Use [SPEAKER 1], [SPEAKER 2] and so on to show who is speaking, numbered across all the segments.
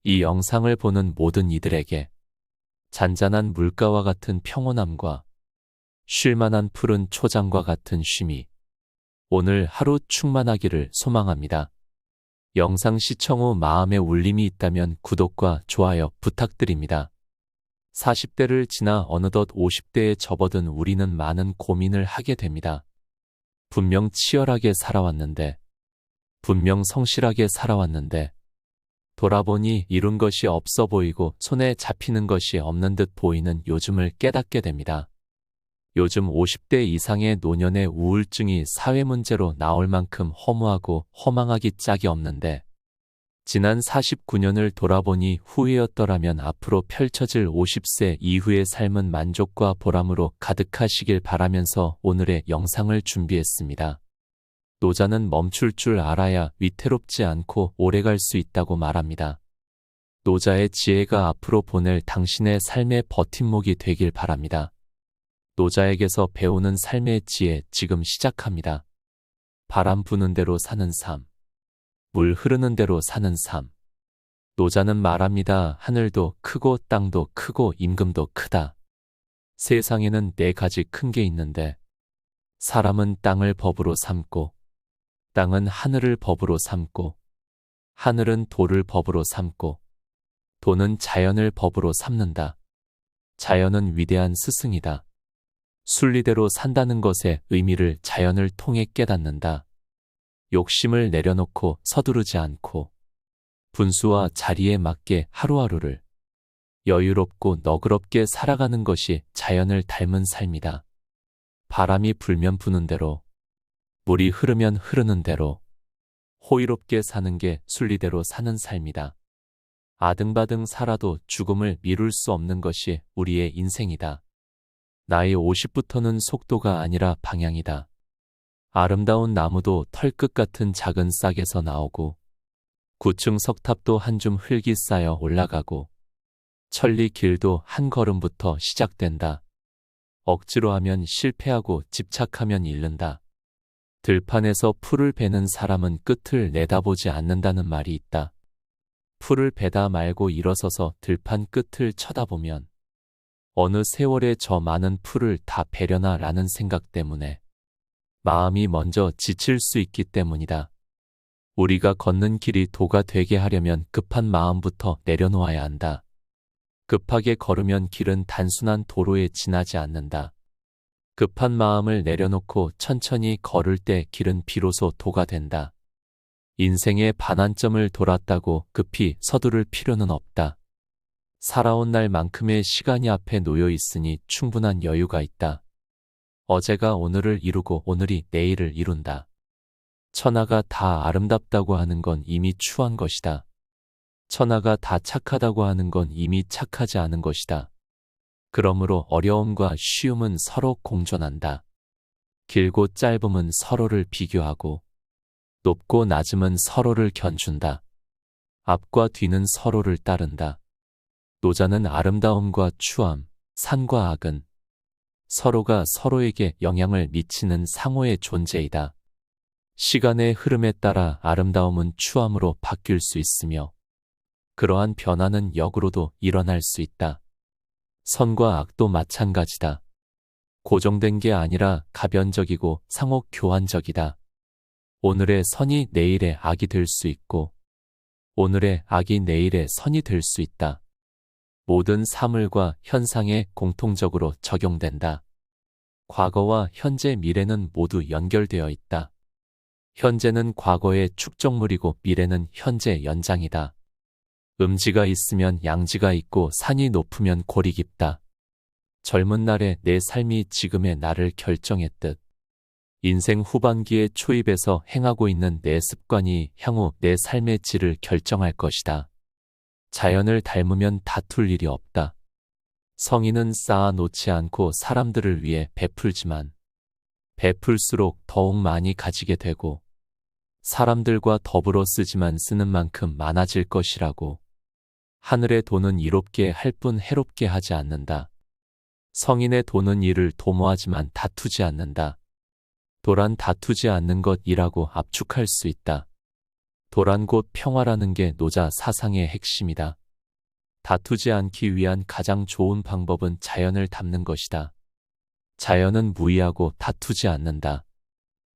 [SPEAKER 1] 이 영상을 보는 모든 이들에게 잔잔한 물가와 같은 평온함과 쉴만한 푸른 초장과 같은 쉼이 오늘 하루 충만하기를 소망합니다. 영상 시청 후 마음에 울림이 있다면 구독과 좋아요 부탁드립니다. 40대를 지나 어느덧 50대에 접어든 우리는 많은 고민을 하게 됩니다. 분명 치열하게 살아왔는데, 분명 성실하게 살아왔는데, 돌아보니 이룬 것이 없어 보이고 손에 잡히는 것이 없는 듯 보이는 요즘을 깨닫게 됩니다. 요즘 50대 이상의 노년의 우울증이 사회 문제로 나올 만큼 허무하고 허망하기 짝이 없는데, 지난 49년을 돌아보니 후회였더라면 앞으로 펼쳐질 50세 이후의 삶은 만족과 보람으로 가득하시길 바라면서 오늘의 영상을 준비했습니다. 노자는 멈출 줄 알아야 위태롭지 않고 오래갈 수 있다고 말합니다. 노자의 지혜가 앞으로 보낼 당신의 삶의 버팀목이 되길 바랍니다. 노자에게서 배우는 삶의 지혜 지금 시작합니다. 바람 부는 대로 사는 삶, 물 흐르는 대로 사는 삶. 노자는 말합니다. 하늘도 크고 땅도 크고 임금도 크다. 세상에는 4가지 큰 게 있는데, 사람은 땅을 법으로 삼고, 땅은 하늘을 법으로 삼고, 하늘은 돌을 법으로 삼고, 도는 자연을 법으로 삼는다. 자연은 위대한 스승이다. 순리대로 산다는 것의 의미를 자연을 통해 깨닫는다. 욕심을 내려놓고 서두르지 않고, 분수와 자리에 맞게 하루하루를 여유롭고 너그럽게 살아가는 것이 자연을 닮은 삶이다. 바람이 불면 부는 대로, 물이 흐르면 흐르는 대로 호의롭게 사는 게 순리대로 사는 삶이다. 아등바등 살아도 죽음을 미룰 수 없는 것이 우리의 인생이다. 나이 50부터는 속도가 아니라 방향이다. 아름다운 나무도 털끝 같은 작은 싹에서 나오고, 9층 석탑도 한 줌 흙이 쌓여 올라가고, 천리 길도 한 걸음부터 시작된다. 억지로 하면 실패하고 집착하면 잃는다. 들판에서 풀을 베는 사람은 끝을 내다보지 않는다는 말이 있다. 풀을 베다 말고 일어서서 들판 끝을 쳐다보면 어느 세월에 저 많은 풀을 다 베려나 라는 생각 때문에 마음이 먼저 지칠 수 있기 때문이다. 우리가 걷는 길이 도가 되게 하려면 급한 마음부터 내려놓아야 한다. 급하게 걸으면 길은 단순한 도로에 지나지 않는다. 급한 마음을 내려놓고 천천히 걸을 때 길은 비로소 도가 된다. 인생의 반환점을 돌았다고 급히 서두를 필요는 없다. 살아온 날만큼의 시간이 앞에 놓여 있으니 충분한 여유가 있다. 어제가 오늘을 이루고 오늘이 내일을 이룬다. 천하가 다 아름답다고 하는 건 이미 추한 것이다. 천하가 다 착하다고 하는 건 이미 착하지 않은 것이다. 그러므로 어려움과 쉬움은 서로 공존한다. 길고 짧음은 서로를 비교하고, 높고 낮음은 서로를 견준다. 앞과 뒤는 서로를 따른다. 노자는 아름다움과 추함, 산과 악은 서로가 서로에게 영향을 미치는 상호의 존재이다. 시간의 흐름에 따라 아름다움은 추함으로 바뀔 수 있으며, 그러한 변화는 역으로도 일어날 수 있다. 선과 악도 마찬가지다. 고정된 게 아니라 가변적이고 상호 교환적이다. 오늘의 선이 내일의 악이 될 수 있고, 오늘의 악이 내일의 선이 될 수 있다. 모든 사물과 현상에 공통적으로 적용된다. 과거와 현재, 미래는 모두 연결되어 있다. 현재는 과거의 축적물이고 미래는 현재 연장이다. 음지가 있으면 양지가 있고 산이 높으면 골이 깊다. 젊은 날의 내 삶이 지금의 나를 결정했듯, 인생 후반기의 초입에서 행하고 있는 내 습관이 향후 내 삶의 질을 결정할 것이다. 자연을 닮으면 다툴 일이 없다. 성인은 쌓아놓지 않고 사람들을 위해 베풀지만, 베풀수록 더욱 많이 가지게 되고, 사람들과 더불어 쓰지만 쓰는 만큼 많아질 것이라고. 하늘의 돈은 이롭게 할 뿐 해롭게 하지 않는다. 성인의 돈은 이를 도모하지만 다투지 않는다. 도란 다투지 않는 것이라고 압축할 수 있다. 도란 곧 평화라는 게 노자 사상의 핵심이다. 다투지 않기 위한 가장 좋은 방법은 자연을 닮는 것이다. 자연은 무의하고 다투지 않는다.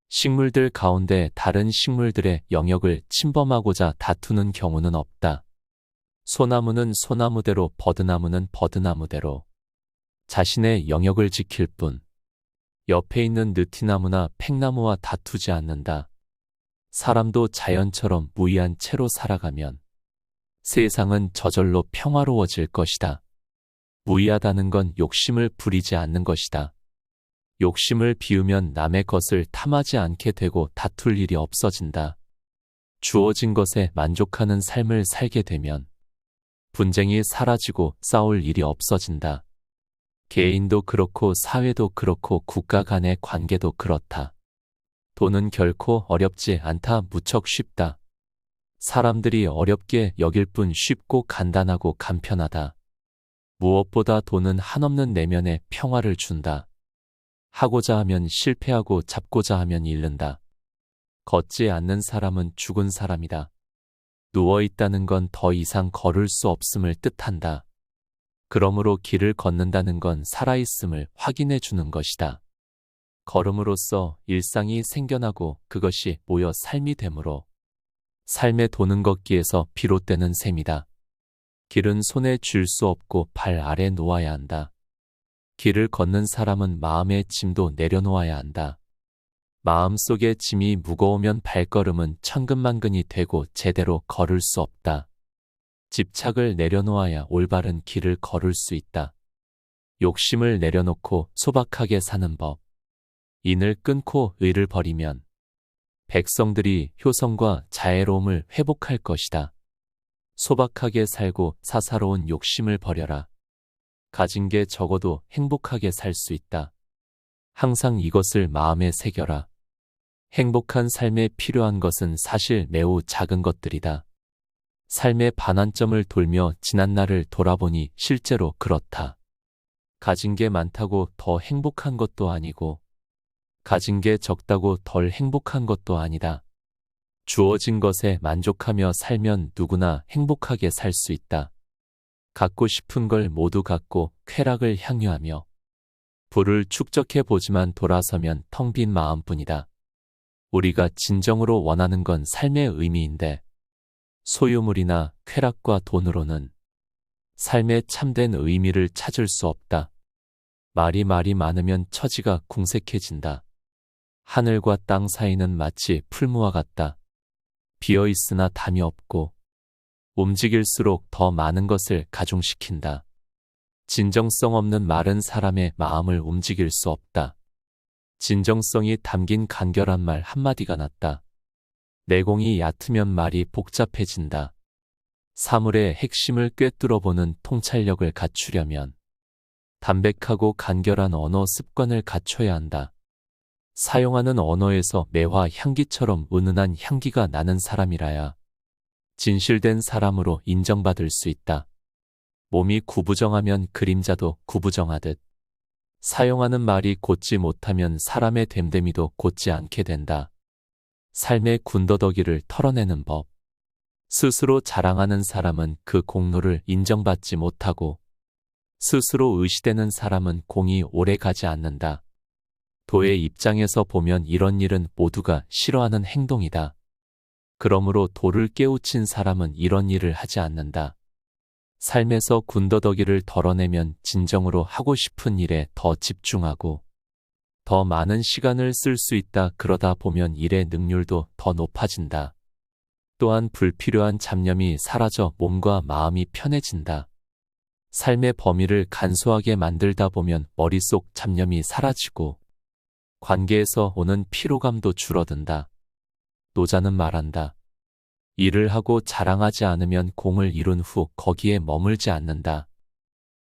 [SPEAKER 1] 식물들 가운데 다른 식물들의 영역을 침범하고자 다투는 경우는 없다. 소나무는 소나무대로, 버드나무는 버드나무대로 자신의 영역을 지킬 뿐, 옆에 있는 느티나무나 팽나무와 다투지 않는다. 사람도 자연처럼 무의한 채로 살아가면 세상은 저절로 평화로워질 것이다. 무의하다는 건 욕심을 부리지 않는 것이다. 욕심을 비우면 남의 것을 탐하지 않게 되고 다툴 일이 없어진다. 주어진 것에 만족하는 삶을 살게 되면 분쟁이 사라지고 싸울 일이 없어진다. 개인도 그렇고 사회도 그렇고 국가 간의 관계도 그렇다. 돈은 결코 어렵지 않다. 무척 쉽다. 사람들이 어렵게 여길 뿐 쉽고 간단하고 간편하다. 무엇보다 돈은 한없는 내면에 평화를 준다. 하고자 하면 실패하고 잡고자 하면 잃는다. 걷지 않는 사람은 죽은 사람이다. 누워있다는 건 더 이상 걸을 수 없음을 뜻한다. 그러므로 길을 걷는다는 건 살아있음을 확인해 주는 것이다. 걸음으로써 일상이 생겨나고 그것이 모여 삶이 되므로 삶의 도는 걷기에서 비롯되는 셈이다. 길은 손에 쥘 수 없고 발 아래 놓아야 한다. 길을 걷는 사람은 마음의 짐도 내려놓아야 한다. 마음속의 짐이 무거우면 발걸음은 천근만근이 되고 제대로 걸을 수 없다. 집착을 내려놓아야 올바른 길을 걸을 수 있다. 욕심을 내려놓고 소박하게 사는 법. 인을 끊고 의를 버리면 백성들이 효성과 자애로움을 회복할 것이다. 소박하게 살고 사사로운 욕심을 버려라. 가진 게 적어도 행복하게 살 수 있다. 항상 이것을 마음에 새겨라. 행복한 삶에 필요한 것은 사실 매우 작은 것들이다. 삶의 반환점을 돌며 지난 날을 돌아보니 실제로 그렇다. 가진 게 많다고 더 행복한 것도 아니고 가진 게 적다고 덜 행복한 것도 아니다. 주어진 것에 만족하며 살면 누구나 행복하게 살 수 있다. 갖고 싶은 걸 모두 갖고 쾌락을 향유하며 부를 축적해 보지만 돌아서면 텅 빈 마음뿐이다. 우리가 진정으로 원하는 건 삶의 의미인데 소유물이나 쾌락과 돈으로는 삶의 참된 의미를 찾을 수 없다. 말이 많으면 처지가 궁색해진다. 하늘과 땅 사이는 마치 풀무와 같다. 비어있으나 담이 없고 움직일수록 더 많은 것을 가중시킨다. 진정성 없는 말은 사람의 마음을 움직일 수 없다. 진정성이 담긴 간결한 말 한마디가 낫다. 내공이 얕으면 말이 복잡해진다. 사물의 핵심을 꿰뚫어보는 통찰력을 갖추려면 담백하고 간결한 언어 습관을 갖춰야 한다. 사용하는 언어에서 매화 향기처럼 은은한 향기가 나는 사람이라야 진실된 사람으로 인정받을 수 있다. 몸이 구부정하면 그림자도 구부정하듯 사용하는 말이 곧지 못하면 사람의 됨됨이도 곧지 않게 된다. 삶의 군더더기를 털어내는 법. 스스로 자랑하는 사람은 그 공로를 인정받지 못하고 스스로 의시되는 사람은 공이 오래 가지 않는다. 도의 입장에서 보면 이런 일은 모두가 싫어하는 행동이다. 그러므로 도를 깨우친 사람은 이런 일을 하지 않는다. 삶에서 군더더기를 덜어내면 진정으로 하고 싶은 일에 더 집중하고 더 많은 시간을 쓸 수 있다. 그러다 보면 일의 능률도 더 높아진다. 또한 불필요한 잡념이 사라져 몸과 마음이 편해진다. 삶의 범위를 간소하게 만들다 보면 머릿속 잡념이 사라지고 관계에서 오는 피로감도 줄어든다. 노자는 말한다. 일을 하고 자랑하지 않으면 공을 이룬 후 거기에 머물지 않는다.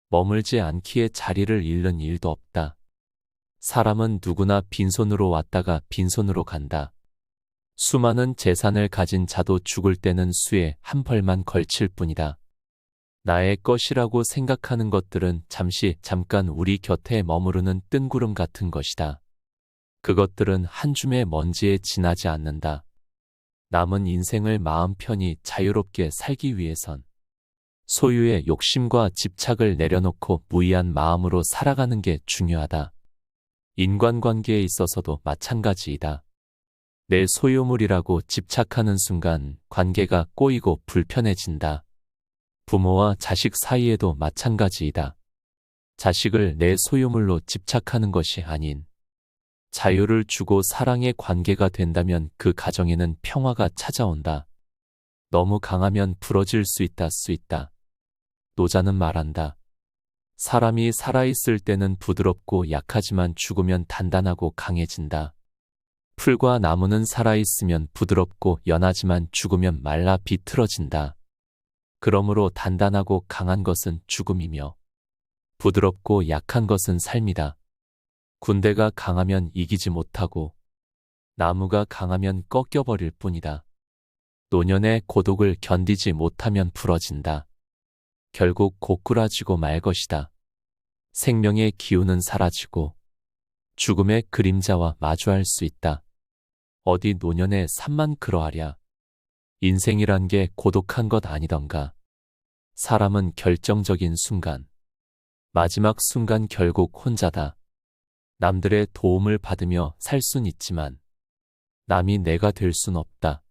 [SPEAKER 1] 머물지 않기에 자리를 잃는 일도 없다. 사람은 누구나 빈손으로 왔다가 빈손으로 간다. 수많은 재산을 가진 자도 죽을 때는 수에 한 벌만 걸칠 뿐이다. 나의 것이라고 생각하는 것들은 잠깐 우리 곁에 머무르는 뜬구름 같은 것이다. 그것들은 한 줌의 먼지에 지나지 않는다. 남은 인생을 마음 편히 자유롭게 살기 위해선 소유의 욕심과 집착을 내려놓고 무의한 마음으로 살아가는 게 중요하다. 인간관계에 있어서도 마찬가지이다. 내 소유물이라고 집착하는 순간 관계가 꼬이고 불편해진다. 부모와 자식 사이에도 마찬가지이다. 자식을 내 소유물로 집착하는 것이 아닌 자유를 주고 사랑의 관계가 된다면 그 가정에는 평화가 찾아온다. 너무 강하면 부러질 수 있다. 노자는 말한다. 사람이 살아있을 때는 부드럽고 약하지만 죽으면 단단하고 강해진다. 풀과 나무는 살아있으면 부드럽고 연하지만 죽으면 말라 비틀어진다. 그러므로 단단하고 강한 것은 죽음이며 부드럽고 약한 것은 삶이다. 군대가 강하면 이기지 못하고 나무가 강하면 꺾여버릴 뿐이다. 노년의 고독을 견디지 못하면 부러진다. 결국 고꾸라지고 말 것이다. 생명의 기운은 사라지고 죽음의 그림자와 마주할 수 있다. 어디 노년에 산만 그러하랴. 인생이란 게 고독한 것 아니던가. 사람은 결정적인 순간, 마지막 순간 결국 혼자다. 남들의 도움을 받으며 살 순 있지만 남이 내가 될 순 없다.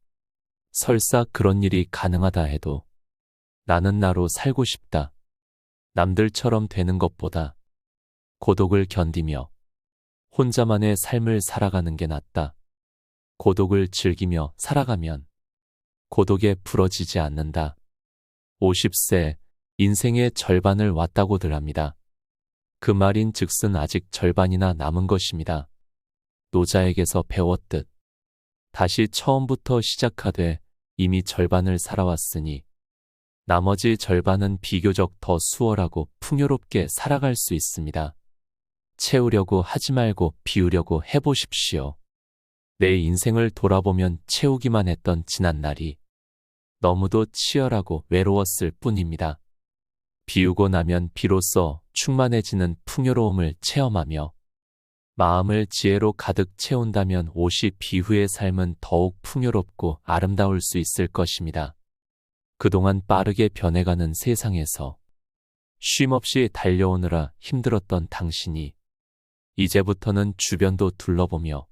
[SPEAKER 1] 설사 그런 일이 가능하다 해도 나는 나로 살고 싶다. 남들처럼 되는 것보다 고독을 견디며 혼자만의 삶을 살아가는 게 낫다. 고독을 즐기며 살아가면 고독에 부러지지 않는다. 50세, 인생의 절반을 왔다고들 합니다. 그 말인 즉슨 아직 절반이나 남은 것입니다. 노자에게서 배웠듯 다시 처음부터 시작하되 이미 절반을 살아왔으니 나머지 절반은 비교적 더 수월하고 풍요롭게 살아갈 수 있습니다. 채우려고 하지 말고 비우려고 해보십시오. 내 인생을 돌아보면 채우기만 했던 지난 날이 너무도 치열하고 외로웠을 뿐입니다. 비우고 나면 비로소 충만해지는 풍요로움을 체험하며 마음을 지혜로 가득 채운다면 50 이후의 삶은 더욱 풍요롭고 아름다울 수 있을 것입니다. 그동안 빠르게 변해가는 세상에서 쉼없이 달려오느라 힘들었던 당신이 이제부터는 주변도 둘러보며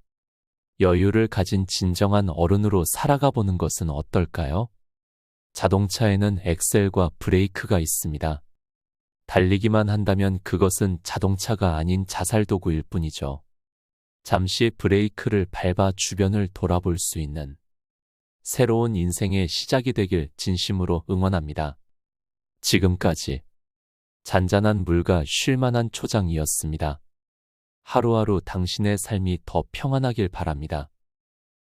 [SPEAKER 1] 여유를 가진 진정한 어른으로 살아가 보는 것은 어떨까요? 자동차에는 엑셀과 브레이크가 있습니다. 달리기만 한다면 그것은 자동차가 아닌 자살도구일 뿐이죠. 잠시 브레이크를 밟아 주변을 돌아볼 수 있는 새로운 인생의 시작이 되길 진심으로 응원합니다. 지금까지 잔잔한 물과 쉴만한 초장이었습니다. 하루하루 당신의 삶이 더 평안하길 바랍니다.